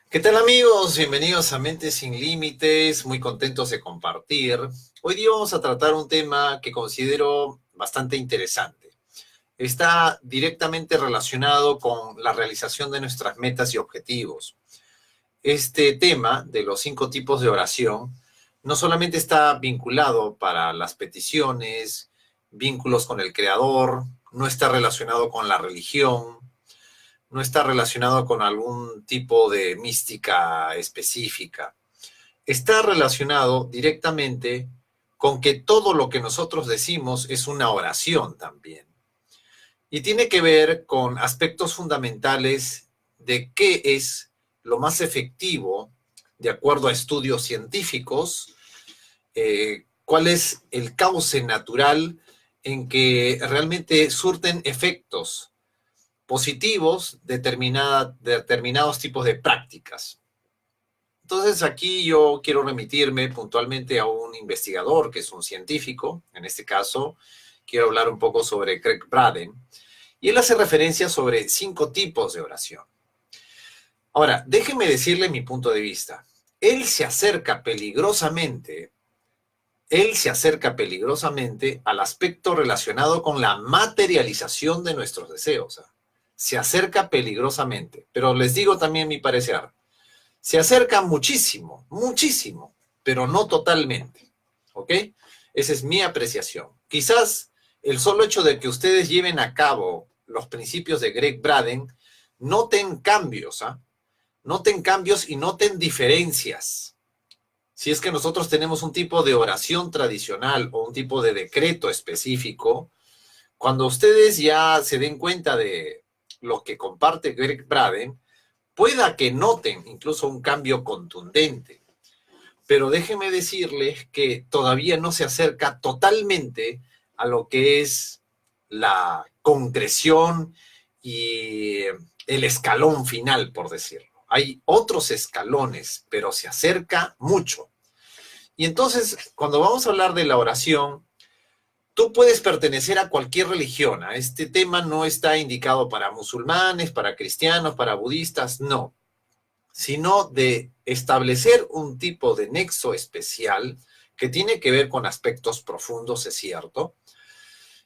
¿Qué tal amigos? Bienvenidos a Mentes sin Límites, muy contentos de compartir. Hoy día vamos a tratar un tema que considero bastante interesante. Está directamente relacionado con la realización de nuestras metas y objetivos. Este tema de los 5 tipos de oración no solamente está vinculado para las peticiones, vínculos con el Creador, no está relacionado con la religión, no está relacionado con algún tipo de mística específica. Está relacionado directamente con que todo lo que nosotros decimos es una oración también. Y tiene que ver con aspectos fundamentales de qué es lo más efectivo de acuerdo a estudios científicos, cuál es el cauce natural en que realmente surten efectos positivos determinados tipos de prácticas. Entonces aquí yo quiero remitirme puntualmente a un investigador que es un científico. En este caso quiero hablar un poco sobre Greg Braden, y él hace referencia sobre 5 tipos de oración. Ahora, déjenme decirle mi punto de vista. Él se acerca peligrosamente, él se acerca peligrosamente al aspecto relacionado con la materialización de nuestros deseos. Se acerca peligrosamente, pero les digo también mi parecer. Se acerca muchísimo, muchísimo, pero no totalmente. ¿Ok? Esa es mi apreciación. Quizás el solo hecho de que ustedes lleven a cabo los principios de Greg Braden, noten cambios, ¿ah? Noten cambios y noten diferencias. Si es que nosotros tenemos un tipo de oración tradicional o un tipo de decreto específico, cuando ustedes ya se den cuenta de lo que comparte Greg Braden, pueda que noten incluso un cambio contundente. Pero déjenme decirles que todavía no se acerca totalmente a lo que es la concreción y el escalón final, por decirlo. Hay otros escalones, pero se acerca mucho. Y entonces, cuando vamos a hablar de la oración, tú puedes pertenecer a cualquier religión. Este tema no está indicado para musulmanes, para cristianos, para budistas, no, sino de establecer un tipo de nexo especial que tiene que ver con aspectos profundos, es cierto,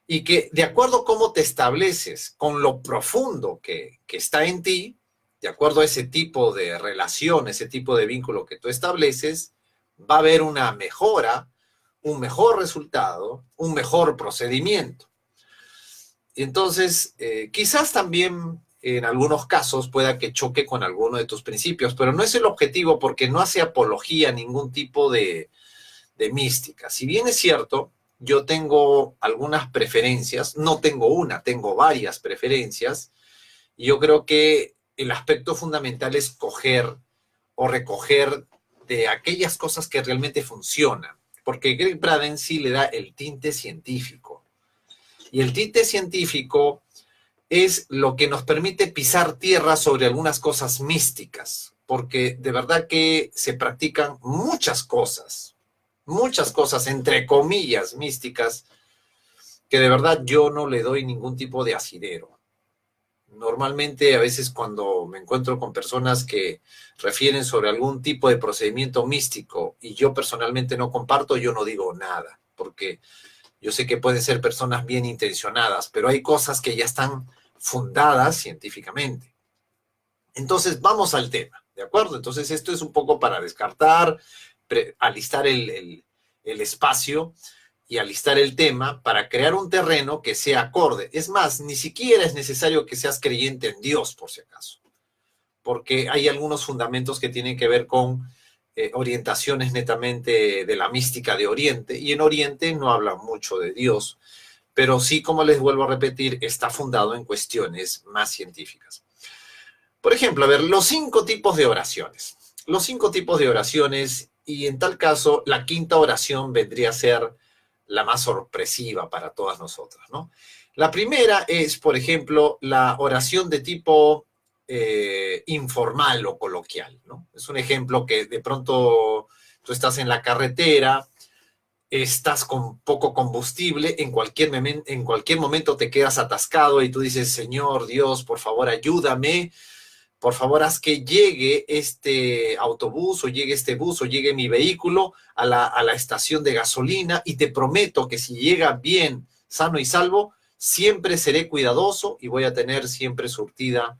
y que de acuerdo a cómo te estableces con lo profundo que está en ti, de acuerdo a ese tipo de relación, ese tipo de vínculo que tú estableces, va a haber una mejora, un mejor resultado, un mejor procedimiento. Entonces, quizás también en algunos casos pueda que choque con alguno de tus principios, pero no es el objetivo porque no hace apología a ningún tipo de mística. Si bien es cierto, yo tengo algunas preferencias, no tengo una, tengo varias preferencias, y yo creo que el aspecto fundamental es coger o recoger de aquellas cosas que realmente funcionan, porque Greg Braden sí le da el tinte científico. Y el tinte científico es lo que nos permite pisar tierra sobre algunas cosas místicas, porque de verdad que se practican muchas cosas, entre comillas, místicas, que de verdad yo no le doy ningún tipo de asidero. Normalmente, a veces cuando me encuentro con personas que refieren sobre algún tipo de procedimiento místico y yo personalmente no comparto, yo no digo nada, porque yo sé que pueden ser personas bien intencionadas, pero hay cosas que ya están fundadas científicamente. Entonces, vamos al tema, ¿de acuerdo? Entonces, esto es un poco para descartar, alistar el espacio y alistar el tema para crear un terreno que sea acorde. Es más, ni siquiera es necesario que seas creyente en Dios, por si acaso, porque hay algunos fundamentos que tienen que ver con orientaciones netamente de la mística de Oriente, y en Oriente no hablan mucho de Dios, pero sí, como les vuelvo a repetir, está fundado en cuestiones más científicas. Por ejemplo, a ver, los 5 tipos de oraciones. Los 5 tipos de oraciones, y en tal caso, la quinta oración vendría a ser la más sorpresiva para todas nosotras, ¿no? La primera es, por ejemplo, la oración de tipo informal o coloquial, ¿no? Es un ejemplo que de pronto tú estás en la carretera, estás con poco combustible, en cualquier momento te quedas atascado y tú dices, Señor Dios, por favor, ayúdame, por favor haz que llegue este autobús o llegue este bus o llegue mi vehículo a la estación de gasolina y te prometo que si llega bien, sano y salvo, siempre seré cuidadoso y voy a tener siempre surtida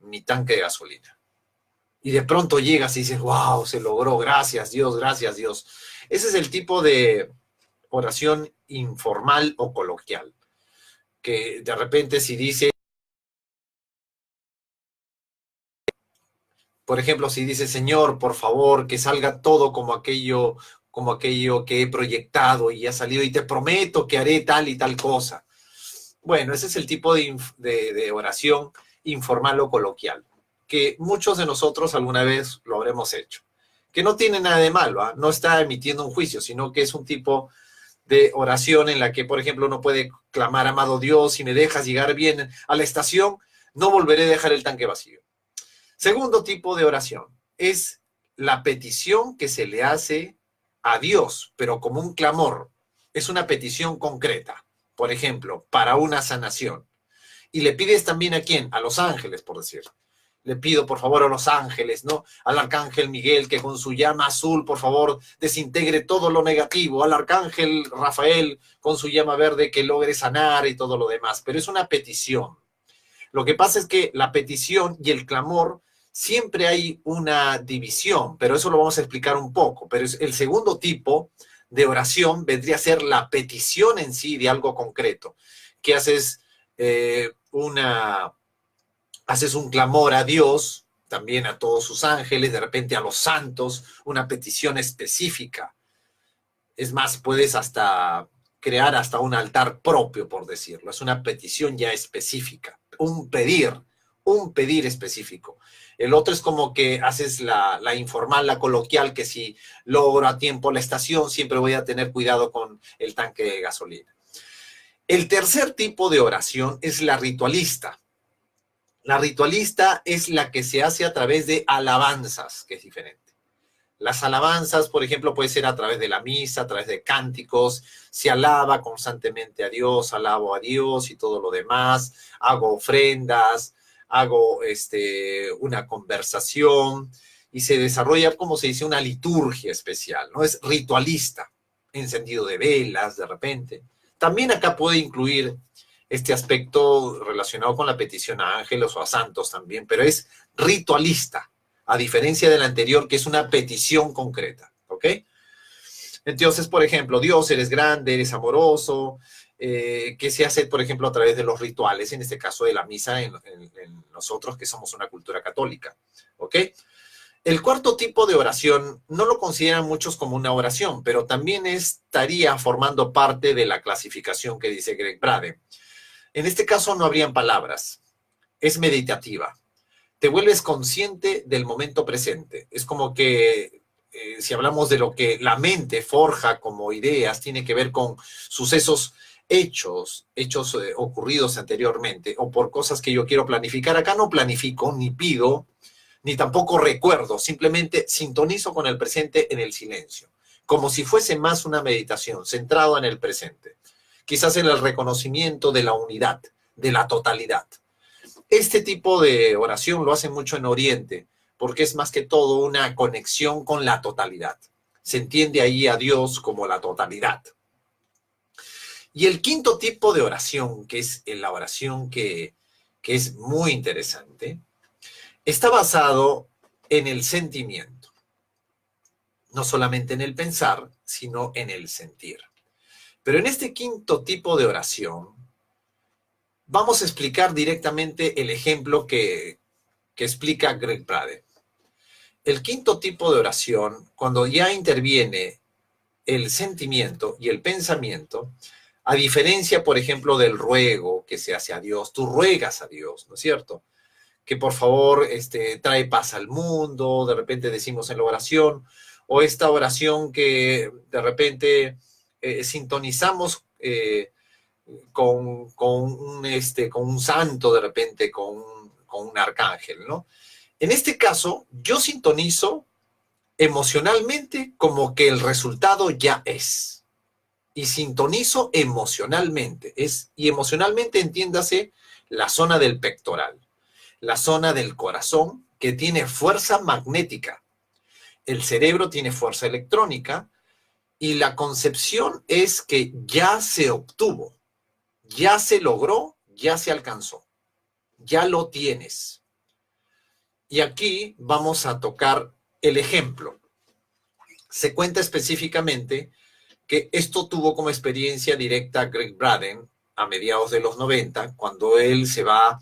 mi tanque de gasolina. Y de pronto llegas y dices, wow, se logró, gracias Dios, gracias Dios. Ese es el tipo de oración informal o coloquial, que de repente si dice, por ejemplo, si dice, Señor, por favor, que salga todo como aquello que he proyectado y ha salido y te prometo que haré tal y tal cosa. Bueno, ese es el tipo de oración informal o coloquial, que muchos de nosotros alguna vez lo habremos hecho, que no tiene nada de malo, ¿eh? No está emitiendo un juicio, sino que es un tipo de oración en la que, por ejemplo, uno puede clamar, amado Dios, si me dejas llegar bien a la estación, no volveré a dejar el tanque vacío. Segundo tipo de oración es la petición que se le hace a Dios, pero como un clamor. Es una petición concreta, por ejemplo, para una sanación. Y le pides también a quién, a los ángeles, por decir. Le pido, por favor, a los ángeles, ¿no? Al arcángel Miguel, que con su llama azul, por favor, desintegre todo lo negativo. Al arcángel Rafael, con su llama verde, que logre sanar y todo lo demás. Pero es una petición. Lo que pasa es que la petición y el clamor siempre hay una división, pero eso lo vamos a explicar un poco. Pero el segundo tipo de oración vendría a ser la petición en sí de algo concreto, que haces haces un clamor a Dios, también a todos sus ángeles, de repente a los santos, una petición específica. Es más, puedes hasta crear hasta un altar propio, por decirlo. Es una petición ya específica, un pedir específico. El otro es como que haces la informal, la coloquial, que si logro a tiempo la estación, siempre voy a tener cuidado con el tanque de gasolina. El tercer tipo de oración es la ritualista. La ritualista es la que se hace a través de alabanzas, que es diferente. Las alabanzas, por ejemplo, puede ser a través de la misa, a través de cánticos, se alaba constantemente a Dios, alabo a Dios y todo lo demás, hago ofrendas, hago una conversación y se desarrolla, como se dice, una liturgia especial, ¿no? Es ritualista, encendido de velas de repente. También acá puede incluir este aspecto relacionado con la petición a ángeles o a santos también, pero es ritualista, a diferencia del anterior, que es una petición concreta, ¿ok? Entonces, por ejemplo, Dios, eres grande, eres amoroso, que se hace, por ejemplo, a través de los rituales, en este caso de la misa, en nosotros que somos una cultura católica, ¿ok? El cuarto tipo de oración no lo consideran muchos como una oración, pero también estaría formando parte de la clasificación que dice Greg Braden. En este caso no habrían palabras, es meditativa. Te vuelves consciente del momento presente. Es como que si hablamos de lo que la mente forja como ideas, tiene que ver con sucesos hechos ocurridos anteriormente o por cosas que yo quiero planificar. Acá no planifico, ni pido, ni tampoco recuerdo, simplemente sintonizo con el presente en el silencio, como si fuese más una meditación centrada en el presente, quizás en el reconocimiento de la unidad, de la totalidad. Este tipo de oración lo hacen mucho en Oriente, porque es más que todo una conexión con la totalidad. Se entiende ahí a Dios como la totalidad. Y el quinto tipo de oración, que es la oración que es muy interesante, está basado en el sentimiento. No solamente en el pensar, sino en el sentir. Pero en este quinto tipo de oración, vamos a explicar directamente el ejemplo que explica Greg Braden. El quinto tipo de oración, cuando ya interviene el sentimiento y el pensamiento, a diferencia, por ejemplo, del ruego que se hace a Dios, tú ruegas a Dios, ¿no es cierto? Que por favor trae paz al mundo, de repente decimos en la oración, o esta oración que de repente sintonizamos con un santo, de repente con un arcángel, ¿no? En este caso, yo sintonizo emocionalmente como que el resultado ya es. Y sintonizo emocionalmente. Y emocionalmente entiéndase la zona del pectoral. la zona del corazón, que tiene fuerza magnética. El cerebro tiene fuerza electrónica y la concepción es que ya se obtuvo, ya se logró, ya se alcanzó, ya lo tienes. Y aquí vamos a tocar el ejemplo. Se cuenta específicamente que esto tuvo como experiencia directa Greg Braden a mediados de los 90, cuando él se va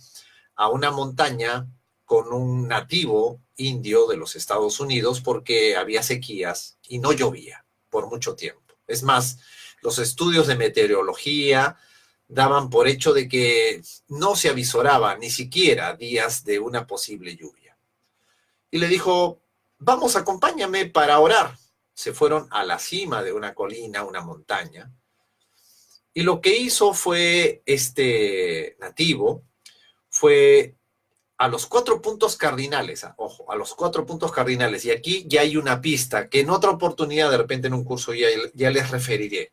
a una montaña con un nativo indio de los Estados Unidos porque había sequías y no llovía por mucho tiempo. Es más, los estudios de meteorología daban por hecho de que no se avisoraba ni siquiera días de una posible lluvia. Y le dijo, vamos, acompáñame para orar. Se fueron a la cima de una colina, una montaña, y lo que hizo fue este nativo, fue a los 4 puntos cardinales, ojo, a los 4 puntos cardinales, y aquí ya hay una pista que en otra oportunidad, de repente en un curso ya les referiré.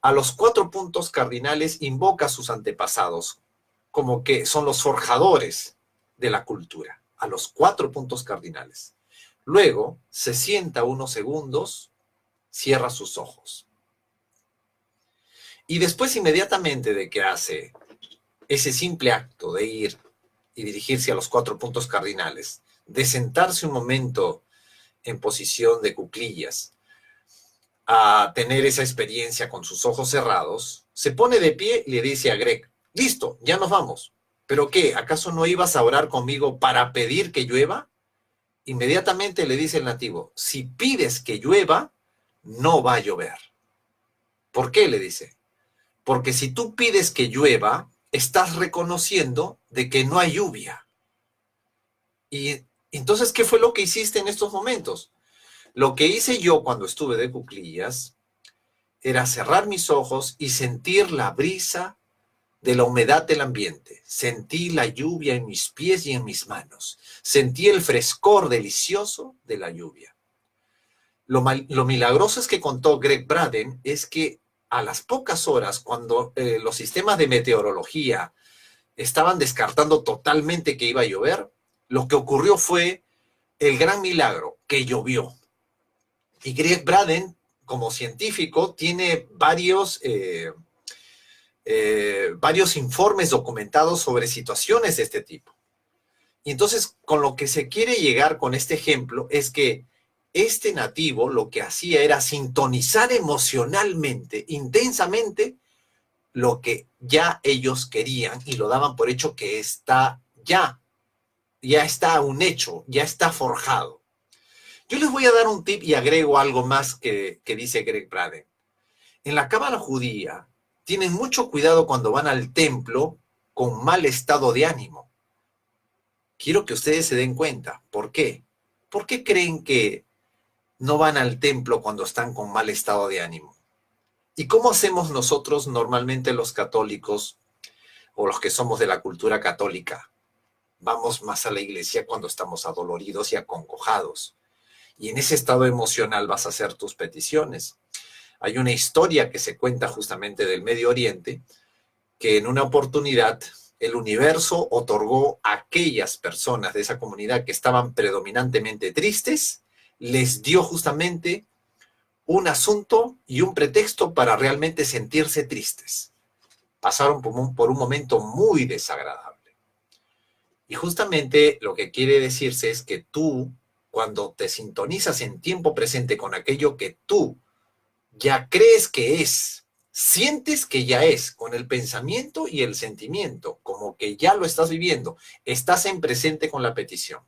A los 4 puntos cardinales invoca a sus antepasados, como que son los forjadores de la cultura, a los 4 puntos cardinales. Luego se sienta unos segundos, cierra sus ojos. Y después, inmediatamente de que hace ese simple acto de ir y dirigirse a los 4 puntos cardinales, de sentarse un momento en posición de cuclillas, a tener esa experiencia con sus ojos cerrados, se pone de pie y le dice a Greg, listo, ya nos vamos. ¿Pero qué? ¿Acaso no ibas a orar conmigo para pedir que llueva? Inmediatamente le dice el nativo, si pides que llueva, no va a llover. ¿Por qué? Le dice. Porque si tú pides que llueva, estás reconociendo de que no hay lluvia. Y entonces, ¿qué fue lo que hiciste en estos momentos? Lo que hice yo cuando estuve de cuclillas era cerrar mis ojos y sentir la brisa de la humedad del ambiente. Sentí la lluvia en mis pies y en mis manos. Sentí el frescor delicioso de la lluvia. Lo milagroso es que contó Greg Braden es que a las pocas horas, cuando los sistemas de meteorología estaban descartando totalmente que iba a llover, lo que ocurrió fue el gran milagro, que llovió. Y Greg Braden, como científico, tiene varios informes documentados sobre situaciones de este tipo. Y entonces, con lo que se quiere llegar con este ejemplo es que este nativo lo que hacía era sintonizar emocionalmente, intensamente, lo que ya ellos querían y lo daban por hecho que está ya está un hecho, ya está forjado. Yo les voy a dar un tip y agrego algo más que dice Greg Braden. En la cábala judía tienen mucho cuidado cuando van al templo con mal estado de ánimo. Quiero que ustedes se den cuenta. ¿Por qué? ¿Por qué creen que no van al templo cuando están con mal estado de ánimo? ¿Y cómo hacemos nosotros normalmente los católicos o los que somos de la cultura católica? Vamos más a la iglesia cuando estamos adoloridos y acongojados. Y en ese estado emocional vas a hacer tus peticiones. Hay una historia que se cuenta justamente del Medio Oriente, que en una oportunidad el universo otorgó a aquellas personas de esa comunidad que estaban predominantemente tristes, les dio justamente un asunto y un pretexto para realmente sentirse tristes. Pasaron por un momento muy desagradable. Y justamente lo que quiere decirse es que tú, cuando te sintonizas en tiempo presente con aquello que tú ya crees que es, sientes que ya es, con el pensamiento y el sentimiento, como que ya lo estás viviendo, estás en presente con la petición.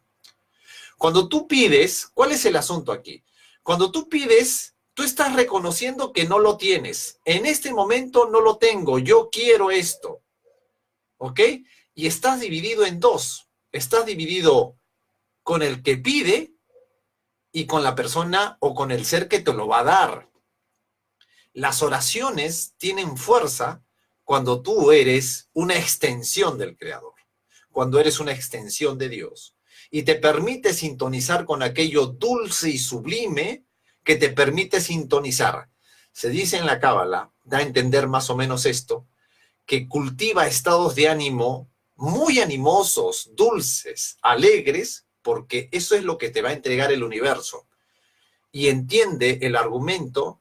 Cuando tú pides, ¿cuál es el asunto aquí? Cuando tú pides, tú estás reconociendo que no lo tienes. En este momento no lo tengo, yo quiero esto. ¿Ok? Y estás dividido en dos. Estás dividido con el que pide y con la persona o con el ser que te lo va a dar. Las oraciones tienen fuerza cuando tú eres una extensión del Creador, cuando eres una extensión de Dios y te permite sintonizar con aquello dulce y sublime que te permite sintonizar. Se dice en la Cábala, da a entender más o menos esto, que cultiva estados de ánimo muy animosos, dulces, alegres, porque eso es lo que te va a entregar el universo. Y entiende el argumento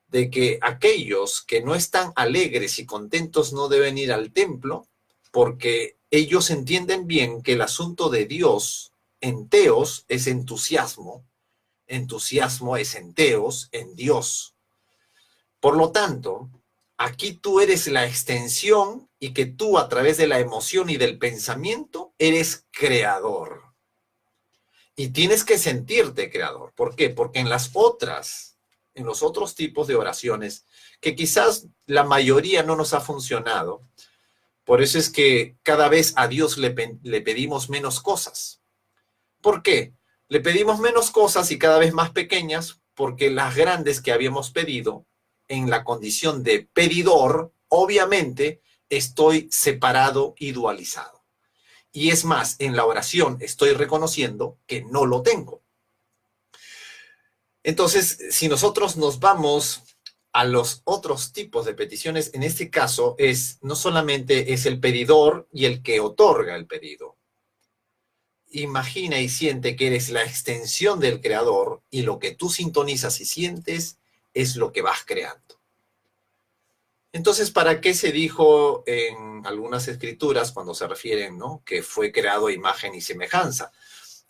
de que aquellos que no están alegres y contentos no deben ir al templo, porque ellos entienden bien que el asunto de Dios en teos es entusiasmo, entusiasmo es en teos, en Dios. Por lo tanto, aquí tú eres la extensión y que tú a través de la emoción y del pensamiento eres creador. Y tienes que sentirte creador. ¿Por qué? Porque en los otros tipos de oraciones, que quizás la mayoría no nos ha funcionado, por eso es que cada vez a Dios le pedimos menos cosas. ¿Por qué? Le pedimos menos cosas y cada vez más pequeñas, porque las grandes que habíamos pedido, en la condición de pedidor, obviamente estoy separado y dualizado. Y es más, en la oración estoy reconociendo que no lo tengo. Entonces, si nosotros nos vamos a los otros tipos de peticiones, en este caso no solamente es el pedidor y el que otorga el pedido. Imagina y siente que eres la extensión del creador y lo que tú sintonizas y sientes es lo que vas creando. Entonces, ¿para qué se dijo en algunas escrituras cuando se refieren, ¿no?, que fue creado a imagen y semejanza?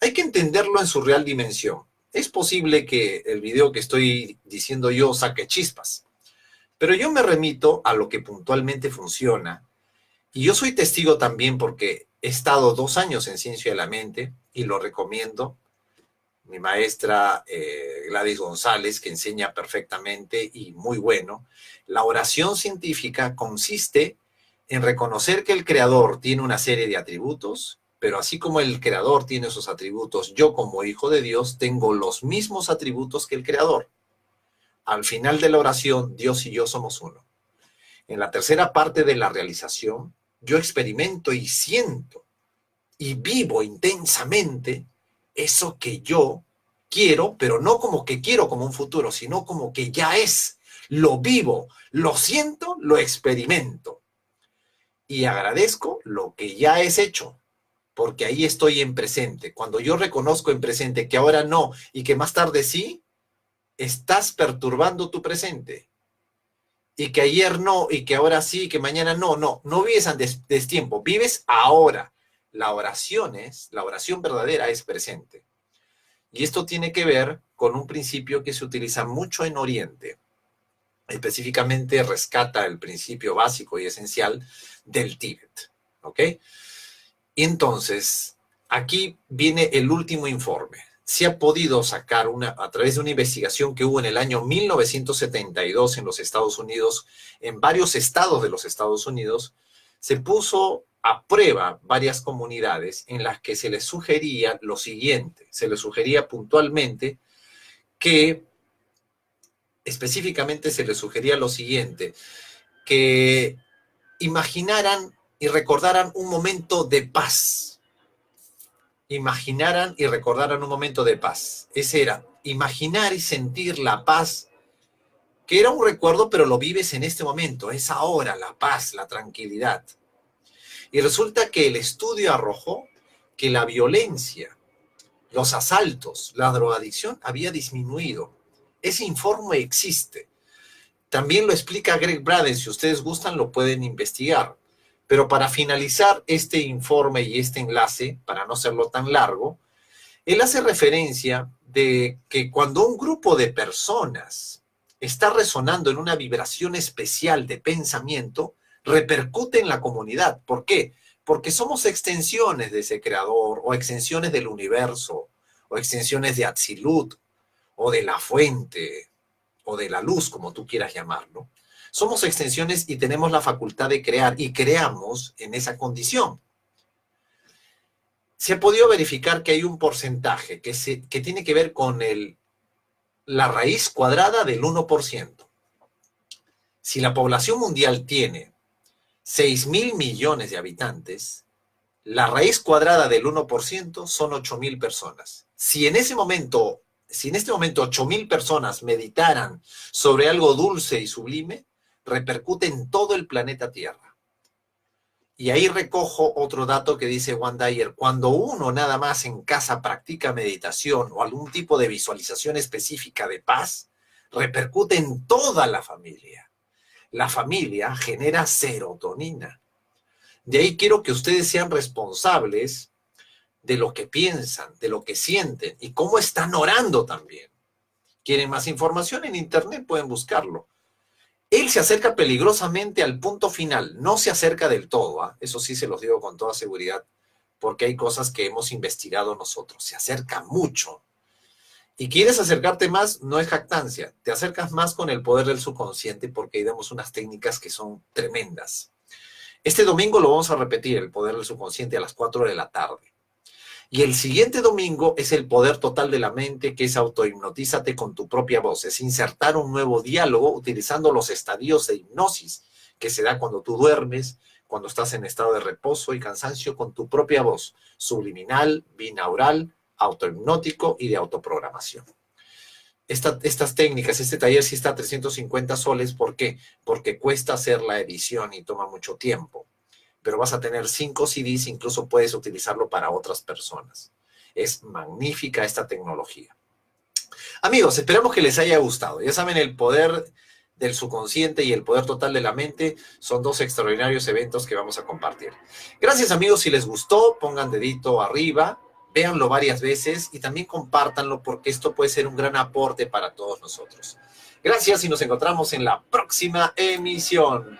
Hay que entenderlo en su real dimensión. Es posible que el video que estoy diciendo yo saque chispas, pero yo me remito a lo que puntualmente funciona. Y yo soy testigo también porque he estado 2 años en Ciencia de la Mente y lo recomiendo. Mi maestra Gladys González, que enseña perfectamente y muy bueno. La oración científica consiste en reconocer que el creador tiene una serie de atributos, pero así como el creador tiene esos atributos, yo como hijo de Dios tengo los mismos atributos que el creador. Al final de la oración, Dios y yo somos uno. En la tercera parte de la realización, yo experimento y siento y vivo intensamente eso que yo quiero, pero no como que quiero como un futuro, sino como que ya es. Lo vivo, lo siento, lo experimento. Y agradezco lo que ya es hecho, porque ahí estoy en presente. Cuando yo reconozco en presente que ahora no y que más tarde sí, estás perturbando tu presente. Y que ayer no, y que ahora sí, y que mañana no. No vives a destiempo, vives ahora. La oración verdadera es presente. Y esto tiene que ver con un principio que se utiliza mucho en Oriente. Específicamente rescata el principio básico y esencial del Tíbet. ¿Ok? Y entonces, aquí viene el último informe. Se ha podido sacar a través de una investigación que hubo en el año 1972 en los Estados Unidos, en varios estados de los Estados Unidos, se puso a prueba varias comunidades en las que se les sugería lo siguiente, se les sugería puntualmente que, específicamente se les sugería lo siguiente, que imaginaran y recordaran un momento de paz. Imaginaran y recordaran un momento de paz. Ese era, imaginar y sentir la paz, que era un recuerdo, pero lo vives en este momento, es ahora la paz, la tranquilidad. Y resulta que el estudio arrojó que la violencia, los asaltos, la drogadicción había disminuido. Ese informe existe. También lo explica Greg Braden, si ustedes gustan lo pueden investigar. Pero para finalizar este informe y este enlace, para no hacerlo tan largo, él hace referencia de que cuando un grupo de personas está resonando en una vibración especial de pensamiento, repercute en la comunidad. ¿Por qué? Porque somos extensiones de ese creador, o extensiones del universo, o extensiones de Atzilut, o de la fuente, o de la luz, como tú quieras llamarlo. Somos extensiones y tenemos la facultad de crear, y creamos en esa condición. Se ha podido verificar que hay un porcentaje que tiene que ver con la raíz cuadrada del 1%. Si la población mundial tiene 6.000 millones de habitantes, la raíz cuadrada del 1% son 8.000 personas. Si en este momento 8.000 personas meditaran sobre algo dulce y sublime, repercute en todo el planeta Tierra. Y ahí recojo otro dato que dice Juan Dyer: cuando uno nada más en casa practica meditación o algún tipo de visualización específica de paz, repercute en toda la familia. La familia genera serotonina. De ahí quiero que ustedes sean responsables de lo que piensan, de lo que sienten y cómo están orando también. ¿Quieren más información? En internet pueden buscarlo. Él se acerca peligrosamente al punto final, no se acerca del todo, ¿eh? Eso sí se los digo con toda seguridad, porque hay cosas que hemos investigado nosotros. Se acerca mucho. Y quieres acercarte más, no es jactancia, te acercas más con el poder del subconsciente, porque ahí damos unas técnicas que son tremendas. Este domingo lo vamos a repetir, el poder del subconsciente, a las 4 de la tarde. Y el siguiente domingo es el poder total de la mente, que es autohipnotízate con tu propia voz. Es insertar un nuevo diálogo utilizando los estadios de hipnosis que se da cuando tú duermes, cuando estás en estado de reposo y cansancio, con tu propia voz, subliminal, binaural, autohipnótico y de autoprogramación. Estas técnicas, este taller sí está a 350 soles. ¿Por qué? Porque cuesta hacer la edición y toma mucho tiempo. Pero vas a tener 5 CDs, incluso puedes utilizarlo para otras personas. Es magnífica esta tecnología. Amigos, esperamos que les haya gustado. Ya saben, el poder del subconsciente y el poder total de la mente son dos extraordinarios eventos que vamos a compartir. Gracias, amigos. Si les gustó, pongan dedito arriba, véanlo varias veces y también compártanlo, porque esto puede ser un gran aporte para todos nosotros. Gracias y nos encontramos en la próxima emisión.